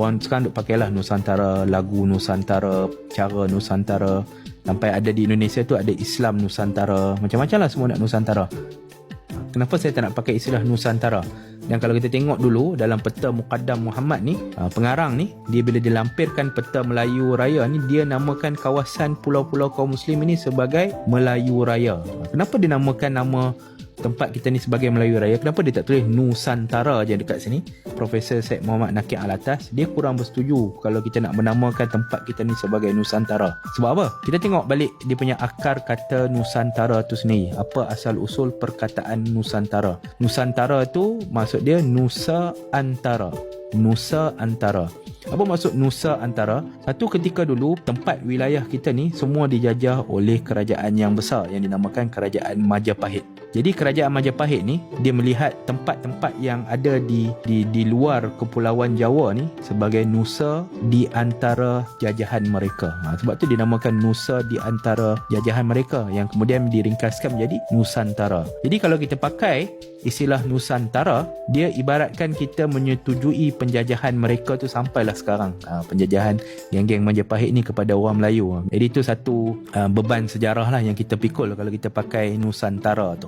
Orang sekarang duk pakailah Nusantara, lagu Nusantara, cara Nusantara. Sampai ada di Indonesia tu ada Islam Nusantara. Macam-macam lah semua nak Nusantara. Kenapa saya tak nak pakai istilah Nusantara? Dan kalau kita tengok dulu dalam peta Muqaddam Muhammad ni, pengarang ni, dia bila dilampirkan peta Melayu Raya ni, dia namakan kawasan pulau-pulau kaum muslim ini sebagai Melayu Raya. Kenapa dia namakan nama tempat kita ni sebagai Melayu Raya? Kenapa dia tak tulis Nusantara je dekat sini? Profesor Syed Muhammad Nakib Alatas, dia kurang bersetuju kalau kita nak menamakan tempat kita ni sebagai Nusantara. Sebab apa? Kita tengok balik dia punya akar kata Nusantara tu sendiri. Apa asal usul perkataan Nusantara? Nusantara tu maksud dia Nusa Antara. Nusa Antara. Apa maksud Nusa Antara? Satu ketika dulu tempat wilayah kita ni semua dijajah oleh kerajaan yang besar yang dinamakan Kerajaan Majapahit. Jadi kerajaan Majapahit ni dia melihat tempat-tempat yang ada di luar kepulauan Jawa ni sebagai nusa di antara jajahan mereka. Sebab tu dinamakan nusa di antara jajahan mereka yang kemudian diringkaskan menjadi Nusantara. Jadi kalau kita pakai istilah Nusantara, dia ibaratkan kita menyetujui penjajahan mereka tu sampailah sekarang. Penjajahan geng-geng Majapahit ni kepada orang Melayu. Jadi itu satu beban sejarah lah yang kita pikul kalau kita pakai Nusantara tu.